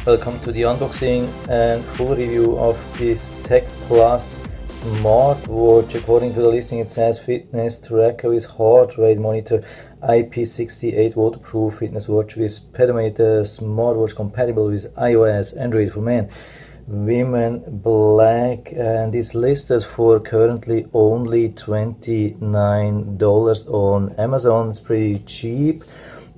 Welcome to the unboxing and full review of this Tekpluze Smartwatch. According to the listing, it says fitness tracker with heart rate monitor, IP68 waterproof fitness watch with Pedometer, smartwatch compatible with iOS, Android for men, women, black, and it's listed for currently only $29 on Amazon. It's pretty cheap.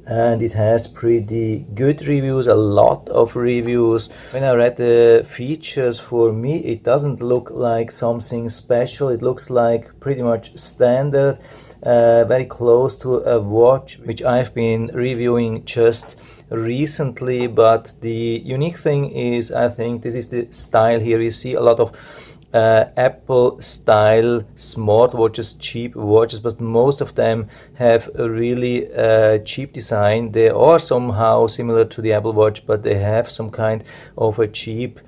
And it has pretty good reviews, a lot of reviews. When I read the features, for me it doesn't look like something special. It looks like pretty much standard, very close to a watch which I've been reviewing just recently. But the unique thing is, I think this is the style here. You see a lot of Apple style smartwatches, cheap watches, but most of them have a really cheap design. They are somehow similar to the Apple Watch, but they have some kind of a cheap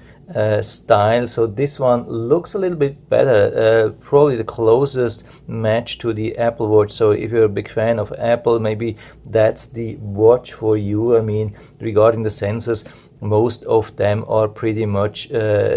style. So this one looks a little bit better, probably the closest match to the Apple Watch. So if you're a big fan of Apple, maybe that's the watch for you. I mean, regarding the sensors, most of them are pretty much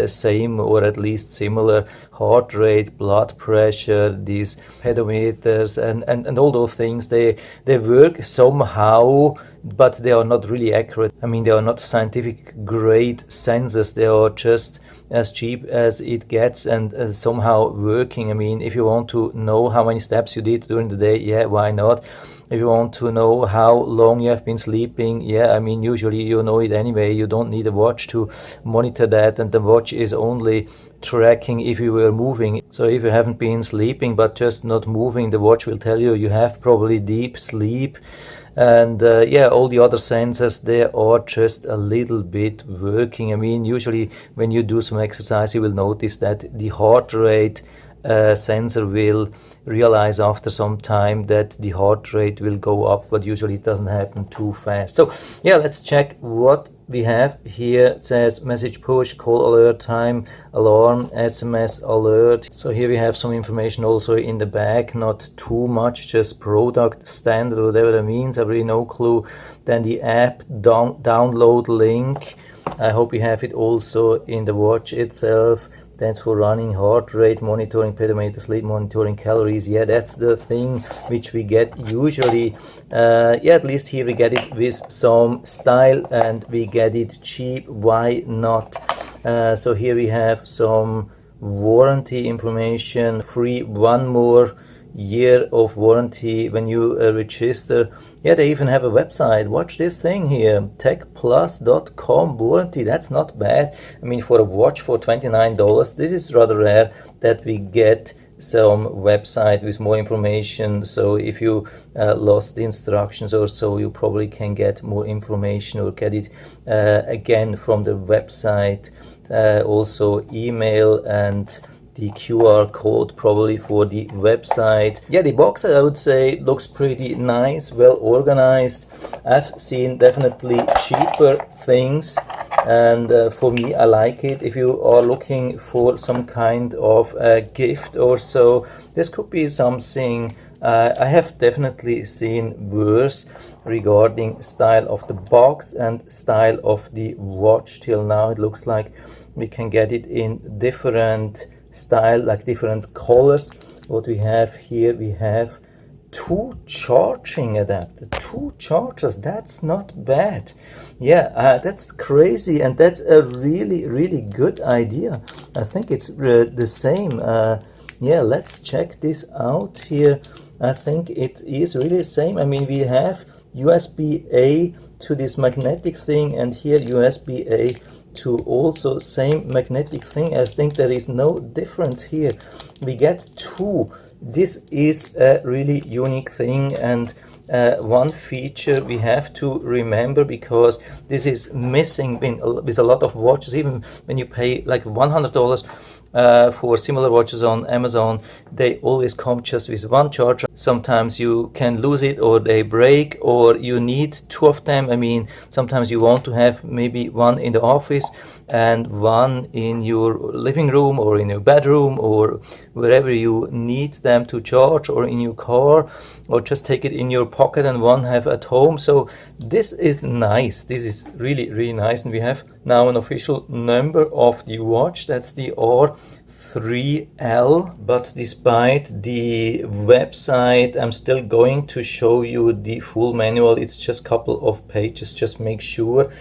same, or at least similar. Heart rate, blood pressure, these pedometers, and all those things, they work somehow, but they are not really accurate. I mean, they are not scientific grade sensors. They are just as cheap as it gets and somehow working. I mean, if you want to know how many steps you did during the day, yeah, why not? If you want to know how long you have been sleeping, yeah, I mean, usually you know it anyway. You don't need a watch to monitor that, and the watch is only tracking if you were moving. So if you haven't been sleeping but just not moving, the watch will tell you have probably deep sleep. And yeah, all the other sensors, they are just a little bit working. I mean, usually when you do some exercise, you will notice that the heart rate sensor will realize after some time that the heart rate will go up, but usually it doesn't happen too fast. So yeah, let's check what we have here. It says message push, call alert, time alarm, SMS alert. So here we have some information also in the back, not too much, just product standard, whatever that means. I have really no clue. Then the app download link. I hope you have it also in the watch itself. That's for running, heart rate monitoring, pedometer, sleep monitoring, calories. Yeah, that's the thing which we get usually. Yeah, at least here we get it with some style and we get it cheap. Why not? So here we have some warranty information, free 1 more year of warranty when you register. Yeah, they even have a website. Watch this thing here, tekpluze.com warranty. That's not bad. I mean, for a watch for $29, this is rather rare that we get some website with more information. So if you lost the instructions or so, you probably can get more information or get it again from the website. Also email and the QR code probably for the website. Yeah, the box, I would say, looks pretty nice, well organized. I've seen definitely cheaper things, and for me, I like it. If you are looking for some kind of a gift or so, this could be something. I have definitely seen worse regarding style of the box and style of the watch. Till now, it looks like we can get it in different style, like different colors. What we have here, we have 2 charging adapters, 2 chargers. That's not bad. Yeah, that's crazy, and that's a really good idea. I think it's the same. Yeah, let's check this out here. I think it is really the same. I mean, we have USB-A to this magnetic thing, and here USB-A to also same magnetic thing. I think there is no difference here. We get 2. This is a really unique thing, and one feature we have to remember, because this is missing with a lot of watches. Even when you pay like $100 for similar watches on Amazon, they always come just with 1 charger. Sometimes you can lose it, or they break, or you need 2 of them. I mean, sometimes you want to have maybe 1 in the office and one in your living room or in your bedroom or wherever you need them to charge, or in your car, or just take it in your pocket and one have at home. So this is nice. This is really nice. And we have now an official number of the watch. That's the R3L. But despite the website, I'm still going to show you the full manual. It's just a couple of pages. Just make sure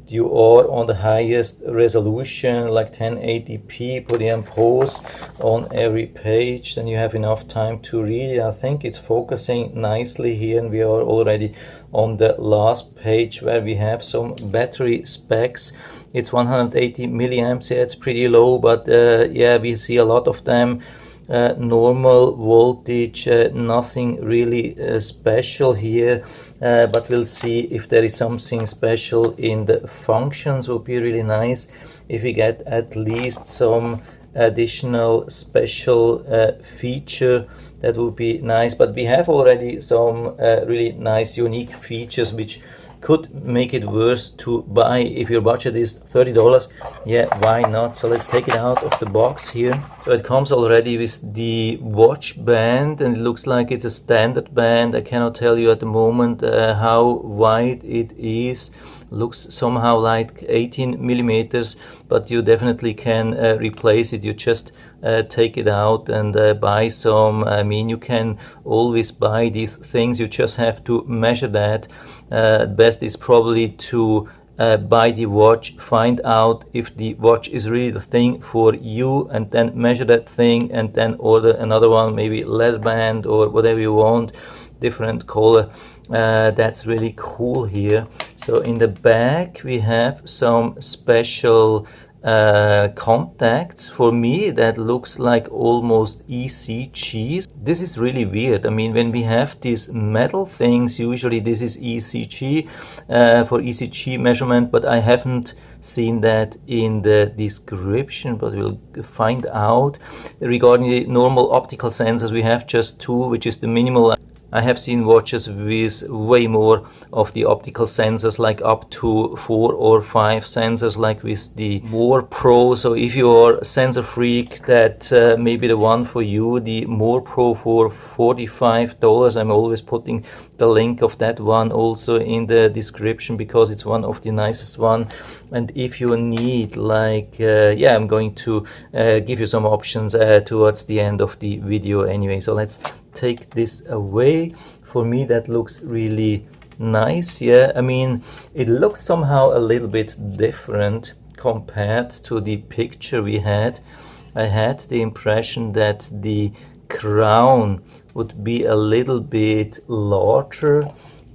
you are on the highest resolution, like 1080p, put the pause on every page, then you have enough time to read it. I think it's focusing nicely here, and we are already on the last page where we have some battery specs. It's 180 milliamps. Yeah, it's pretty low, but yeah, we see a lot of them. Normal voltage, nothing really special here, but we'll see if there is something special in the functions. Would be really nice if we get at least some additional special feature. That would be nice, but we have already some really nice unique features which could make it worth to buy. If your budget is $30, yeah, why not? So let's take it out of the box here. So it comes already with the watch band, and it looks like it's a standard band. I cannot tell you at the moment how wide it is. Looks somehow like 18 millimeters, but you definitely can replace it. You just take it out and buy some. I mean, you can always buy these things, you just have to measure that. Best is probably to buy the watch, find out if the watch is really the thing for you, and then measure that thing, and then order another one, maybe leather band or whatever you want, different color. That's really cool here. So in the back we have some special contacts. For me that looks like almost ECGs. This is really weird. I mean, when we have these metal things, usually this is ECG for ECG measurement, but I haven't seen that in the description, but we'll find out. Regarding the normal optical sensors, we have just two, which is the minimal. I have seen watches with way more of the optical sensors, like up to 4 or 5 sensors, like with the More Pro. So if you are a sensor freak, that may be the one for you. The More Pro for $45. I'm always putting the link of that one also in the description, because it's one of the nicest one. And if you need, like, yeah, I'm going to give you some options towards the end of the video anyway. So let's take this away. For me that looks really nice. Yeah, I mean, it looks somehow a little bit different compared to the picture we had. I had the impression that the crown would be a little bit larger.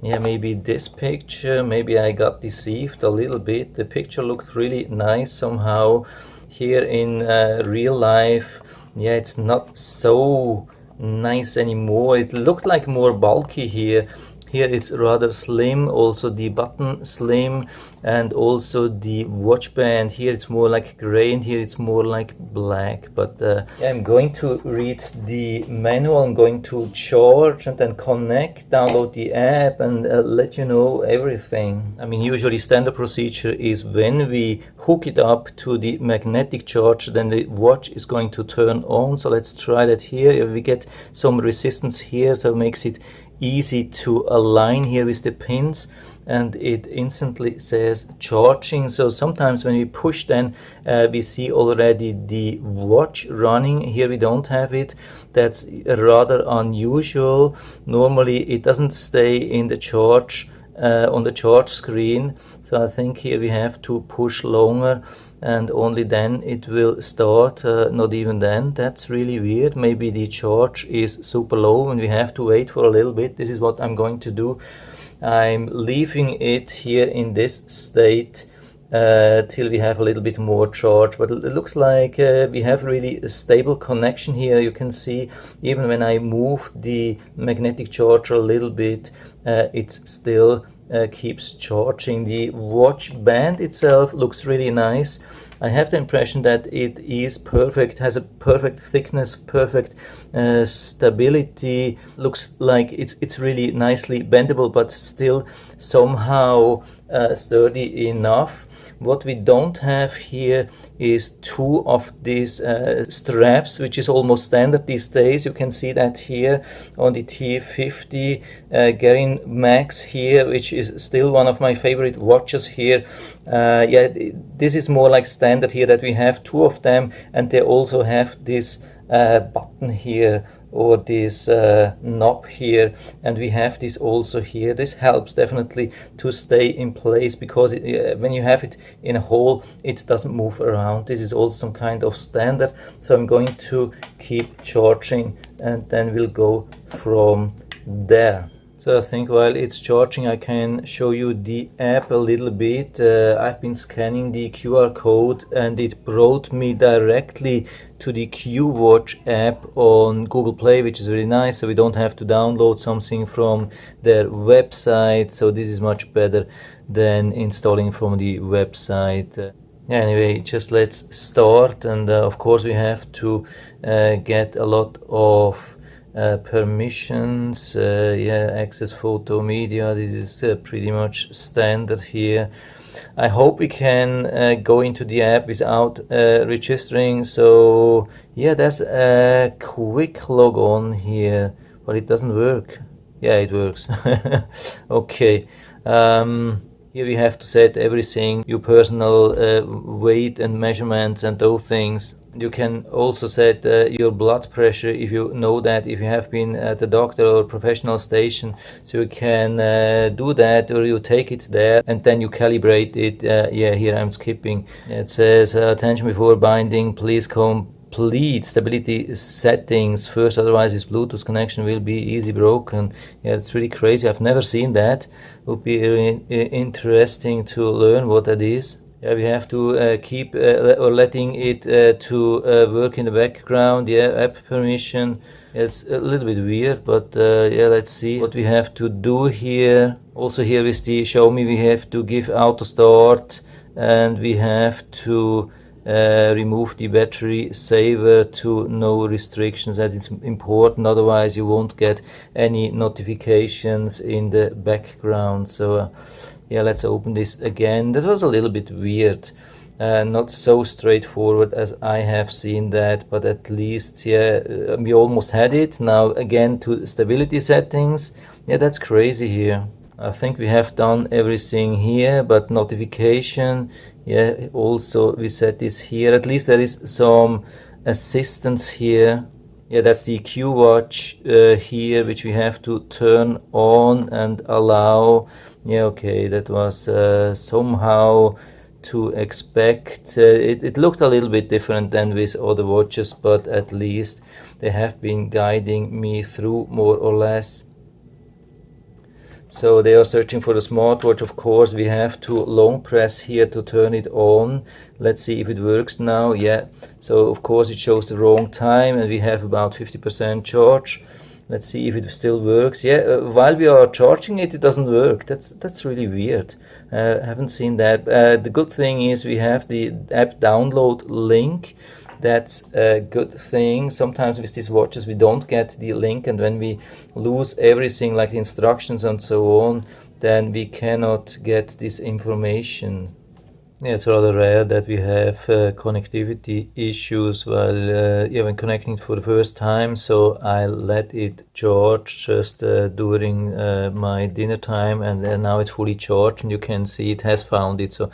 Yeah, maybe this picture, maybe I got deceived a little bit. The picture looked really nice somehow. Here in real life, yeah, it's not so nice anymore. It looked like more bulky here. Here it's rather slim, also the button slim, and also the watch band. Here it's more like gray, and here it's more like black. But yeah, I'm going to read the manual. I'm going to charge and then connect, download the app, and let you know everything. I mean, usually standard procedure is when we hook it up to the magnetic charge, then the watch is going to turn on. So let's try that here. We get some resistance here, so it makes it easy to align here with the pins, and it instantly says charging. So sometimes when we push, then we see already the watch running. Here we don't have it. That's rather unusual. Normally it doesn't stay in the charge on the charge screen. So I think here we have to push longer, and only then it will start. Not even then. That's really weird. Maybe the charge is super low and we have to wait for a little bit. This is what I'm going to do. I'm leaving it here in this state till we have a little bit more charge, but it looks like we have really a stable connection here. You can see even when I move the magnetic charger a little bit, it's still keeps charging. The watch band itself looks really nice. I have the impression that it is perfect, has a perfect thickness, perfect stability. Looks like it's really nicely bendable, but still somehow sturdy enough. What we don't have here is two of these straps, which is almost standard these days. You can see that here on the T50 Garin Max here, which is still one of my favorite watches here. Yeah, this is more like standard here, that we have two of them, and they also have this button here, or this knob here, and we have this also here. This helps definitely to stay in place, because when you have it in a hole, it doesn't move around. This is also some kind of standard. So I'm going to keep charging, and then we'll go from there. So I think while it's charging, I can show you the app a little bit. I've been scanning the QR code, and it brought me directly to the QWatch app on Google Play, which is really nice. So we don't have to download something from their website. So this is much better than installing from the website. Anyway, just let's start. And of course we have to get a lot of permissions. Yeah, access photo media, this is pretty much standard here. I hope we can go into the app without registering. So yeah, there's a quick log on here, but it doesn't work. Yeah, it works. Okay. Here we have to set everything, your personal weight and measurements and those things. You can also set your blood pressure if you know that, if you have been at a doctor or professional station. So you can do that, or you take it there and then you calibrate it. Yeah, here I'm skipping. It says attention before binding, please complete stability settings first, otherwise this Bluetooth connection will be easy broken. Yeah, it's really crazy. I've never seen that. Would be interesting to learn what that is. Yeah, we have to keep or letting it to work in the background. Yeah, app permission. It's a little bit weird, but yeah, let's see what we have to do here. Also here with the show me, we have to give auto start, and we have to remove the battery saver to no restrictions. That is important, otherwise you won't get any notifications in the background. So yeah, let's open this again. This was a little bit weird, not so straightforward as I have seen that, but at least yeah, we almost had it. Now again to stability settings. Yeah, that's crazy here. I think we have done everything here, but notification, yeah, also we set this here. At least there is some assistance here. Yeah, that's the QWatch here, which we have to turn on and allow. Yeah, okay, that was somehow to expect. It looked a little bit different than with other watches, but at least they have been guiding me through more or less. So they are searching for the smartwatch. Of course, we have to long press here to turn it on. Let's see if it works now. Yeah, so of course it shows the wrong time, and we have about 50% charge. Let's see if it still works. Yeah, while we are charging it, it doesn't work. That's really weird. I haven't seen that. The good thing is we have the app download link. That's a good thing. Sometimes with these watches we don't get the link, and when we lose everything like the instructions and so on, then we cannot get this information. Yeah, it's rather rare that we have connectivity issues while when connecting for the first time. So I let it charge just during my dinner time, and now it's fully charged, and you can see it has found it. So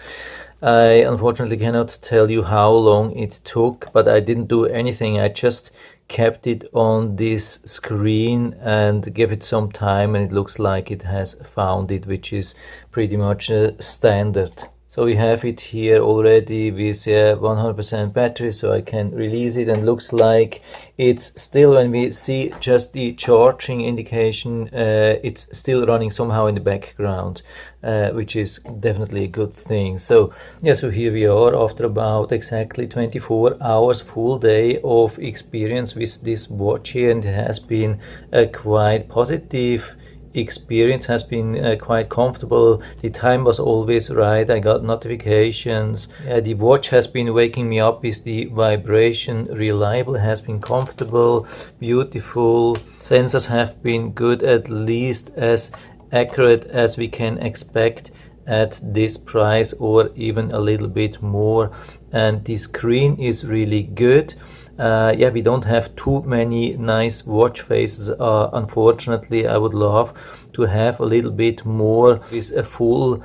I unfortunately cannot tell you how long it took, but I didn't do anything. I just kept it on this screen and gave it some time, and it looks like it has found it, which is pretty much standard. So we have it here already with 100% battery, so I can release it, and looks like it's still, when we see just the charging indication, it's still running somehow in the background, which is definitely a good thing. So yeah, so here we are after about exactly 24 hours, full day of experience with this watch here, and it has been a quite positive experience. Has been quite comfortable. The time was always right. I got notifications. The watch has been waking me up with the vibration. Reliable, has been comfortable, beautiful. Sensors have been good, at least as accurate as we can expect. at this price or even a little bit more. And the screen is really good. Yeah, we don't have too many nice watch faces. Unfortunately, I would love to have a little bit more with a full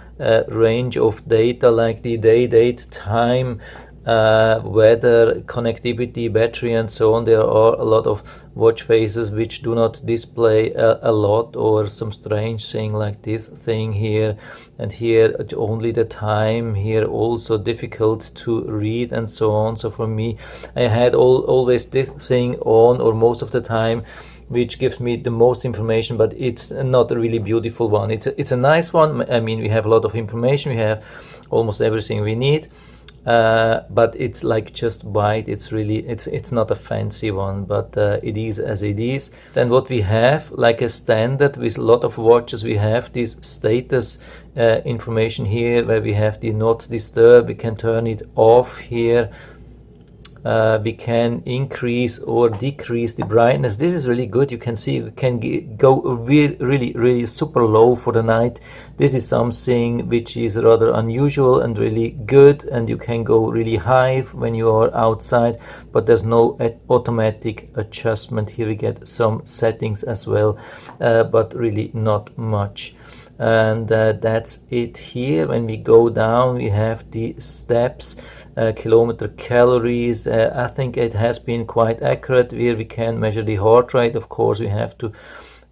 range of data, like the day, date, time, weather, connectivity, battery, and so on. There are a lot of watch faces which do not display a lot, or some strange thing like this thing here, and here only the time, here also difficult to read, and so on. So for me, I had always this thing on, or most of the time, which gives me the most information, but it's not a really beautiful one. It's a nice one. I mean, we have a lot of information, we have almost everything we need. But it's like just white. It's really, it's not a fancy one, but it is as it is. Then what we have, like a standard with a lot of watches, we have this status information here, where we have the not disturb. We can turn it off here. We can increase or decrease the brightness. This is really good. You can see we can go really super low for the night. This is something which is rather unusual and really good, and you can go really high when you are outside, but there's no automatic adjustment. Here we get some settings as well, but really not much. And that's it here. When we go down, we have the steps, kilometer, calories. I think it has been quite accurate. Here we can measure the heart rate. Of course, we have to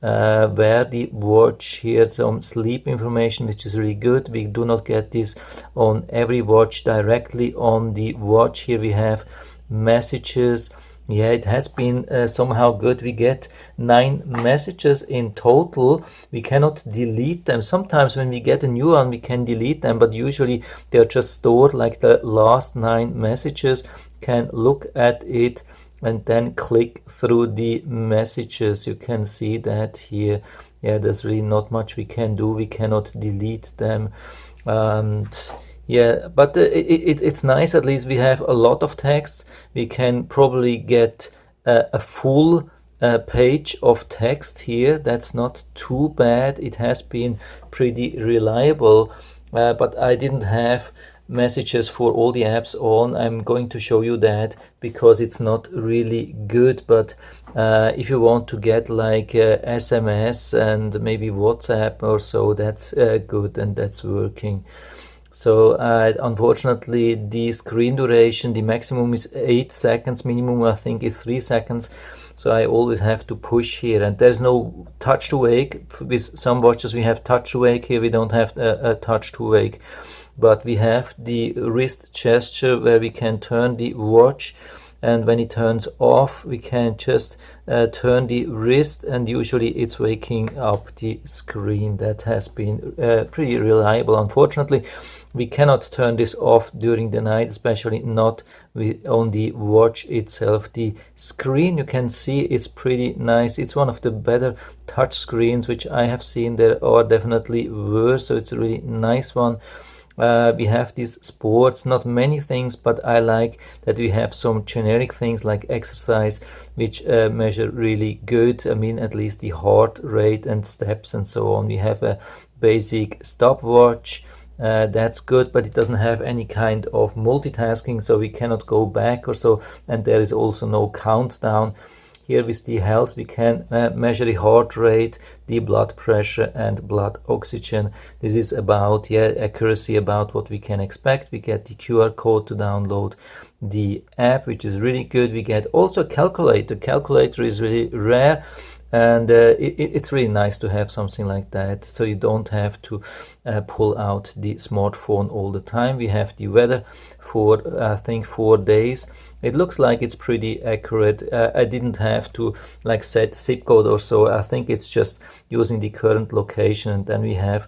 wear the watch. Here some sleep information, which is really good. We do not get this on every watch directly on the watch. Here we have messages. Yeah, it has been somehow good. We get 9 messages in total. We cannot delete them. Sometimes when we get a new one, we can delete them, but usually they're just stored, like the last 9 messages. Can look at it and then click through the messages. You can see that here. Yeah, there's really not much we can do. We cannot delete them. Yeah, but it's nice. At least we have a lot of text. We can probably get a full page of text here. That's not too bad. It has been pretty reliable, but I didn't have messages for all the apps on. I'm going to show you that because it's not really good, but if you want to get like SMS and maybe WhatsApp or so, that's good, and that's working. So unfortunately, the screen duration, the maximum is 8 seconds, minimum I think is 3 seconds. So I always have to push here, and there's no touch to wake. With some watches we have touch to wake. Here we don't have a touch to wake, but we have the wrist gesture where we can turn the watch, and when it turns off we can just turn the wrist, and usually it's waking up the screen. That has been pretty reliable. Unfortunately, we cannot turn this off during the night, especially not on the watch itself. The screen, you can see, is pretty nice. It's one of the better touch screens which I have seen. There are definitely worse, so it's a really nice one. We have these sports, not many things, but I like that we have some generic things like exercise, which measure really good. I mean, at least the heart rate and steps and so on. We have a basic stopwatch. That's good, but it doesn't have any kind of multitasking, so we cannot go back or so, and there is also no countdown. Here with the health, we can measure the heart rate, the blood pressure, and blood oxygen. This is about, yeah, accuracy, about what we can expect. We get the QR code to download the app, which is really good. We get also a calculator. Calculator is really rare, and it's really nice to have something like that, so you don't have to pull out the smartphone all the time. We have the weather for I think 4 days. It looks like it's pretty accurate. I didn't have to like set zip code or so. I think it's just using the current location, and then we have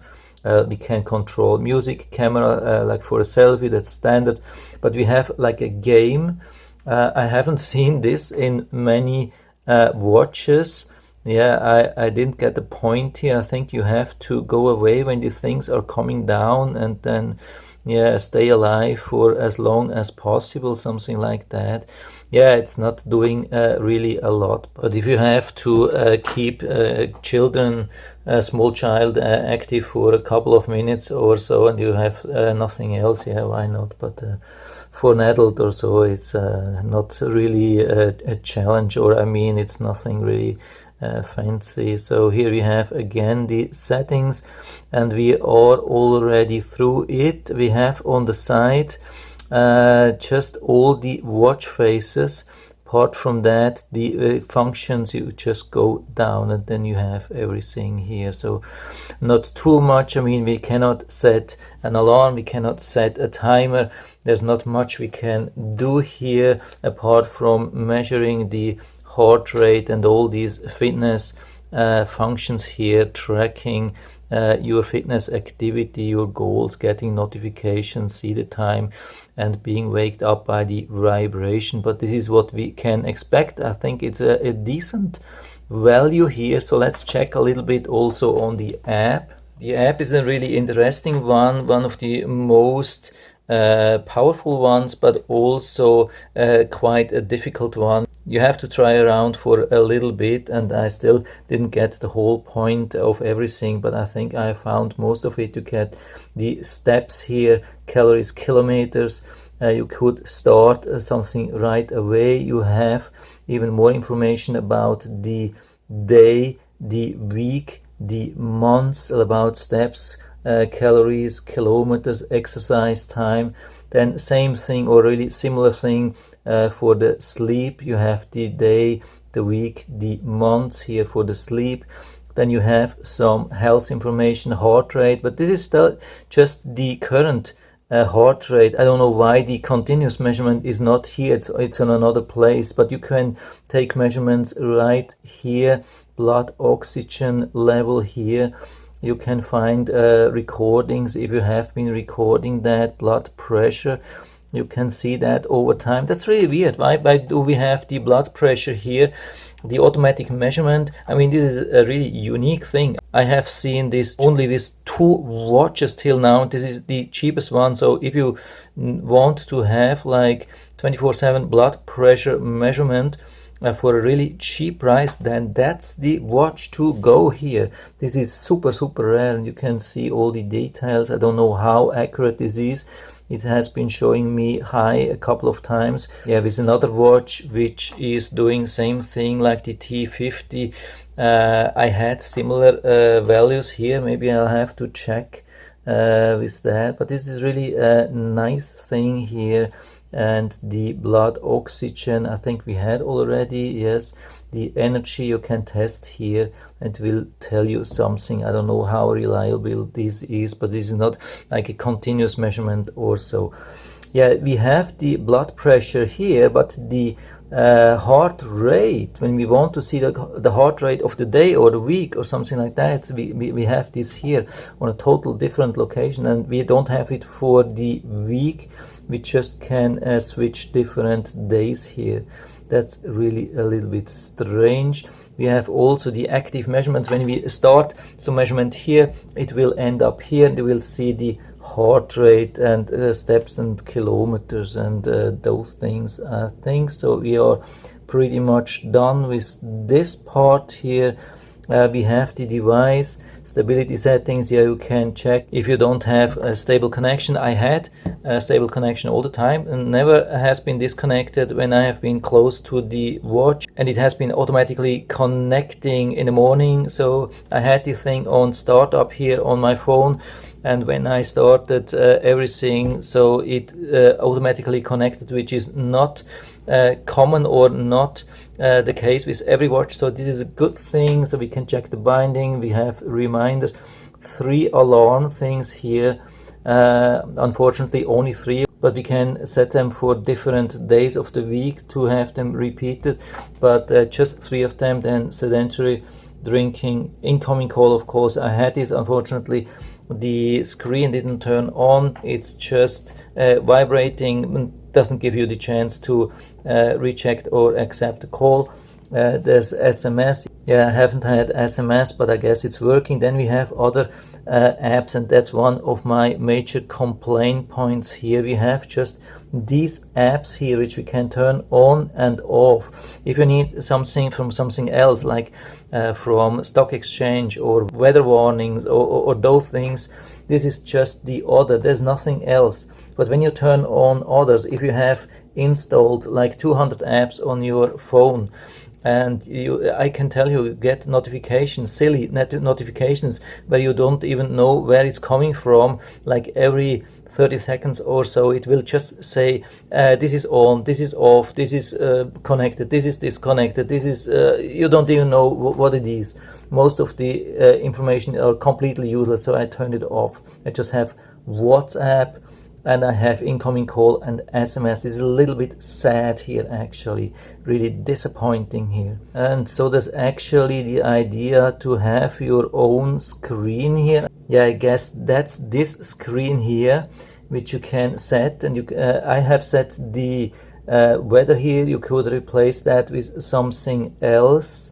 we can control music, camera, like for a selfie, that's standard. But we have like a game. I haven't seen this in many watches. Yeah, I didn't get the point here. I think you have to go away when the things are coming down, and then yeah, stay alive for as long as possible, something like that. Yeah, it's not doing really a lot. But if you have to keep children, a small child active for a couple of minutes or so, and you have nothing else, yeah, why not? But for an adult or so, it's not really a challenge, or I mean, it's nothing really fancy. So here we have again the settings, and we are already through it. We have on the side just all the watch faces. Apart from that, the functions, you just go down and then you have everything here. So not too much. I mean, we cannot set an alarm, we cannot set a timer. There's not much we can do here apart from measuring the heart rate and all these fitness functions here, tracking your fitness activity, your goals, getting notifications, see the time, and being waked up by the vibration. But this is what we can expect. I think it's a decent value here. So let's check a little bit also on the app. The app is a really interesting one of the most powerful ones, but also quite a difficult one. You have to try around for a little bit, and I still didn't get the whole point of everything, but I think I found most of it. To get the steps here, calories, kilometers. You could start something right away. You have even more information about the day, the week, the months, about steps, calories, kilometers, exercise time. Then same thing, or really similar thing for the sleep. You have the day, the week, the months here for the sleep. Then you have some health information, heart rate, but this is still just the current heart rate. I don't know why the continuous measurement is not here. It's on another place, but you can take measurements right here. Blood oxygen level here. You can find recordings if you have been recording that. Blood pressure, you can see that over time. That's really weird. Why do we have the blood pressure here? The automatic measurement, I mean, this is a really unique thing. I have seen this only with 2 watches till now. This is the cheapest one. So if you want to have like 24/7 blood pressure measurement for a really cheap price, then that's the watch to go here. This is super rare, and you can see all the details. I don't know how accurate this is. It has been showing me high a couple of times. Yeah, with another watch which is doing same thing like the T50. I had similar values here. Maybe I'll have to check with that, but this is really a nice thing here. And the blood oxygen, I think we had already. Yes, the energy you can test here, and will tell you something. I don't know how reliable this is, but this is not like a continuous measurement or so. Yeah, we have the blood pressure here, but the heart rate, when we want to see the heart rate of the day or the week or something like that, we have this here on a total different location, and we don't have it for the week. We just can switch different days here. That's really a little bit strange. We have also the active measurements. When we start some measurement here, it will end up here, and you will see the heart rate and steps and kilometers and those things, I think. So we are pretty much done with this part here. We have the device stability settings. Here you can check if you don't have a stable connection. I had a stable connection all the time, and never has been disconnected when I have been close to the watch, and it has been automatically connecting in the morning. So I had the thing on startup here on my phone, and when I started everything, so it automatically connected, which is not common or not the case with every watch. So this is a good thing. So we can check the binding. We have reminders, 3 alarm things here. Unfortunately only 3, but we can set them for different days of the week to have them repeated, but just 3 of them. Then sedentary, drinking, incoming call. Of course I had this. Unfortunately the screen didn't turn on. It's just vibrating, doesn't give you the chance to reject or accept the call. There's SMS. Yeah, I haven't had SMS, but I guess it's working. Then we have other apps, and that's one of my major complaint points here. We have just these apps here which we can turn on and off. If you need something from something else, like from stock exchange or weather warnings or those things, this is just the other. There's nothing else. But when you turn on others, if you have installed like 200 apps on your phone, and I can tell you get notifications, silly notifications, where you don't even know where it's coming from, like every 30 seconds or so. It will just say this is on, this is off, this is connected, this is disconnected, this is you don't even know what it is. Most of the information are completely useless, so I turned it off. I just have WhatsApp, and I have incoming call and SMS. This is a little bit sad here, actually, really disappointing here. And so there's actually the idea to have your own screen here. Yeah, I guess that's this screen here, which you can set. And I have set the weather here. You could replace that with something else.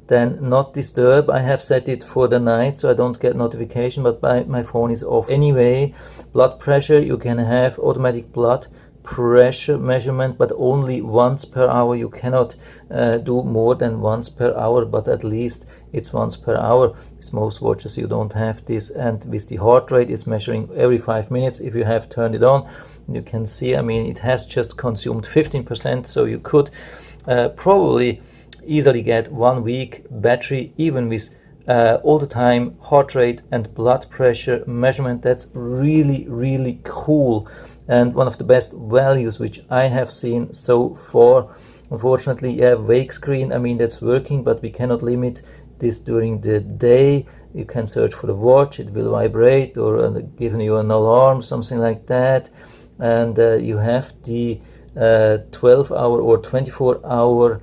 Then not disturb, I have set it for the night so I don't get notification, but my phone is off anyway. Blood pressure, you can have automatic blood pressure measurement, but only once per hour. You cannot do more than once per hour, but at least it's once per hour. With most watches you don't have this. And with the heart rate, it's measuring every 5 minutes. If you have turned it on, you can see, I mean, it has just consumed 15%, so you could probably easily get 1 week battery, even with all the time heart rate and blood pressure measurement. That's really cool, and one of the best values which I have seen so far. Unfortunately, yeah, wake screen, I mean, that's working, but we cannot limit this during the day. You can search for the watch, it will vibrate or give you an alarm, something like that. And you have the 12-hour or 24-hour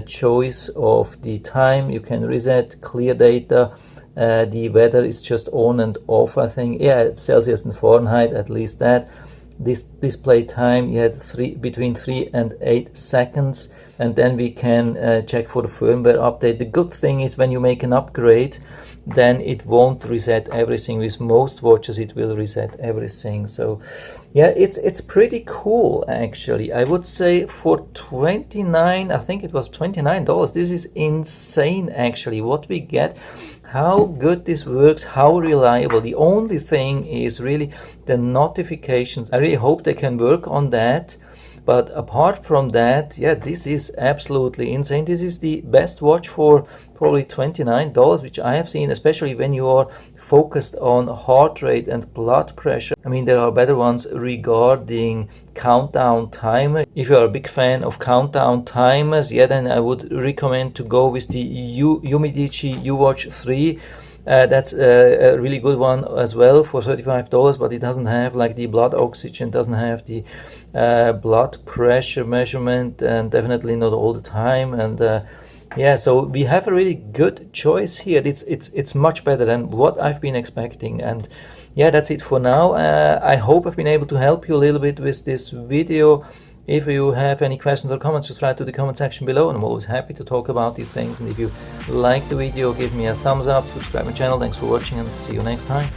choice of the time. You can reset, clear data. The weather is just on and off, I think. Yeah, it's Celsius and Fahrenheit, at least that. This display time, you had between 3 and 8 seconds. And then we can check for the firmware update. The good thing is when you make an upgrade, then it won't reset everything. With most watches it will reset everything. So yeah, it's pretty cool, actually. I would say for $29, I think it was $29, this is insane, actually, what we get. How good this works, how reliable. The only thing is really the notifications. I really hope they can work on that. But apart from that, yeah, this is absolutely insane. This is the best watch for probably $29, which I have seen, especially when you are focused on heart rate and blood pressure. I mean, there are better ones regarding countdown timer. If you are a big fan of countdown timers, yeah, then I would recommend to go with the Umedici QWatch 3. That's a really good one as well for $35, but it doesn't have like the blood oxygen, doesn't have the blood pressure measurement, and definitely not all the time. And yeah, so we have a really good choice here. It's much better than what I've been expecting. And yeah, that's it for now. I hope I've been able to help you a little bit with this video. If you have any questions or comments, just write to the comment section below, and I'm always happy to talk about these things. And if you like the video, give me a thumbs up, subscribe my channel. Thanks for watching, and see you next time.